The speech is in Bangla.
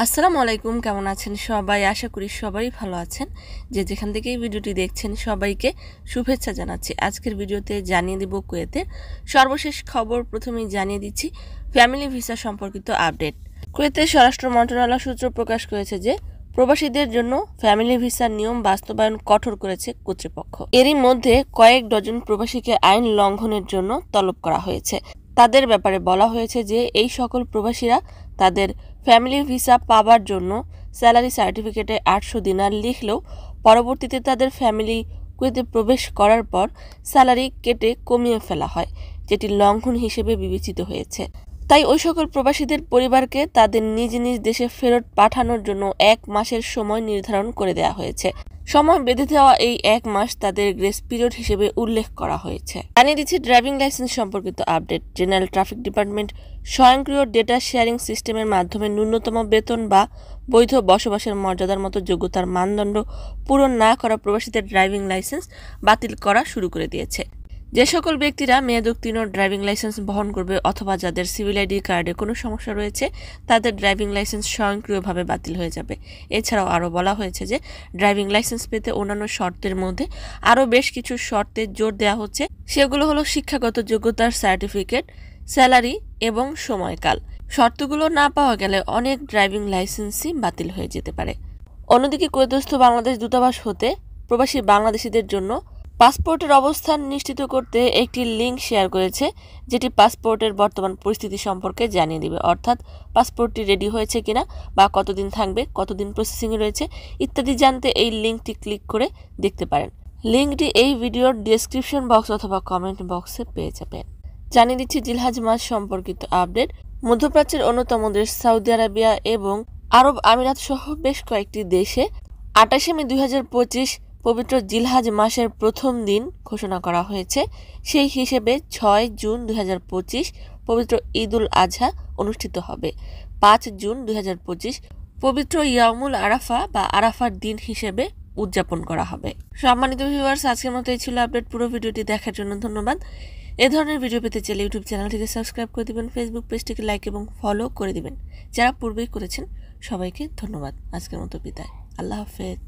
আসসালামু আলাইকুম, কেমন আছেন সবাই? আশা করি সবাই ভালো আছেন। যে যেখান থেকে এই ভিডিওটি দেখছেন সবাইকে শুভেচ্ছা জানাচ্ছি। আজকের ভিডিওতে জানিয়ে দিব কুয়েতের সর্বশেষ খবর। প্রথমেই জানিয়ে দিচ্ছি ফ্যামিলি ভিসা সম্পর্কিত আপডেট। কুয়েতের স্বরাষ্ট্র মন্ত্রণালয় সূত্র প্রকাশ করেছে যে প্রবাসীদের জন্য ফ্যামিলি ভিসার নিয়ম বাস্তবায়ন কঠোর করেছে কর্তৃপক্ষ। এরই মধ্যে কয়েক ডজন প্রবাসীকে আইন লঙ্ঘনের জন্য তলব করা হয়েছে। তাদের ব্যাপারে বলা হয়েছে যে এই সকল প্রবাসীরা তাদের ফ্যামিলি ভিসা পাবার জন্য স্যালারি সার্টিফিকেটে 800 দিনার লিখলেও পরবর্তীতে তাদের ফ্যামিলি কুয়েতে প্রবেশ করার পর স্যালারি কেটে কমিয়ে ফেলা হয়, যেটি লঙ্ঘন হিসেবে বিবেচিত হয়েছে। তাই ওই সকল প্রবাসীদের পরিবারকে তাদের নিজ নিজ দেশে ফেরত পাঠানোর জন্য 1 মাসের সময় নির্ধারণ করে দেওয়া হয়েছে। সময় বেঁধে দেওয়া এই 1 মাস তাদের গ্রেস পিরিয়ড হিসেবে উল্লেখ করা হয়েছে। জানিয়ে দিচ্ছি ড্রাইভিং লাইসেন্স সম্পর্কিত আপডেট। জেনারেল ট্রাফিক ডিপার্টমেন্ট স্বয়ংক্রিয় ডেটা শেয়ারিং সিস্টেমের মাধ্যমে ন্যূনতম বেতন বা বৈধ বসবাসের মর্যাদার মতো যোগ্যতার মানদণ্ড পূরণ না করা প্রবাসীদের ড্রাইভিং লাইসেন্স বাতিল করা শুরু করে দিয়েছে। যে সকল ব্যক্তিরা মেয়াদোত্তীর্ণ ড্রাইভিং লাইসেন্স বহন করবে অথবা যাদের সিভিল আইডি কার্ডে কোনো সমস্যা রয়েছে তাদের ড্রাইভিং লাইসেন্স স্বয়ংক্রিয়ভাবে বাতিল হয়ে যাবে। এছাড়াও আরও বলা হয়েছে যে ড্রাইভিং লাইসেন্স পেতে অন্যান্য শর্তের মধ্যে আরও বেশ কিছু শর্তে জোর দেওয়া হচ্ছে। সেগুলো হলো শিক্ষাগত যোগ্যতার সার্টিফিকেট, স্যালারি এবং সময়কাল। শর্তগুলো না পাওয়া গেলে অনেক ড্রাইভিং লাইসেন্সই বাতিল হয়ে যেতে পারে। অন্যদিকে কুয়েতস্থ বাংলাদেশ দূতাবাস হতে প্রবাসী বাংলাদেশিদের জন্য পাসপোর্টের অবস্থান নিশ্চিত করতে একটি লিঙ্ক শেয়ার করেছে, যেটি পাসপোর্টের বর্তমান পরিস্থিতি সম্পর্কে জানিয়ে দিবে। অর্থাৎ পাসপোর্টটি রেডি হয়েছে কিনা বা কতদিন থাকবে, কতদিন প্রসেসিংয়ে রয়েছে ইত্যাদি জানতে এই লিঙ্কটি ক্লিক করে দেখতে পারেন। লিঙ্কটি এই ভিডিওর ডেসক্রিপশন বক্স অথবা কমেন্ট বক্সে পেয়ে যাবেন। জানিয়ে দিচ্ছি জিলহজ মাস সম্পর্কিত আপডেট। মধ্যপ্রাচ্যের অন্যতম দেশ সৌদি আরবিয়া এবং আরব আমিরাত সহ বেশ কয়েকটি দেশে 28 মে 2025 পবিত্র জিলহজ মাসের প্রথম দিন ঘোষণা করা হয়েছে। সেই হিসেবে 6 জুন 2025 পবিত্র ঈদুল আজহা অনুষ্ঠিত হবে। 5 জুন 2025 পবিত্র ইয়াউমুল আরাফা বা আরাফার দিন হিসেবে উদযাপন করা হবে। সম্মানিত ভিউয়ার্স, আজকের মতো এই ছিল আপডেট। পুরো ভিডিওটি দেখার জন্য ধন্যবাদ। এ ধরনের ভিডিও পেতে চাইলে ইউটিউব চ্যানেলটিকে সাবস্ক্রাইব করে দিবেন, ফেসবুক পেজটিকে লাইক এবং ফলো করে দিবেন। যারা পূর্বেই করেছেন সবাইকে ধন্যবাদ। আজকের মতো বিদায়। আল্লাহ হাফেজ।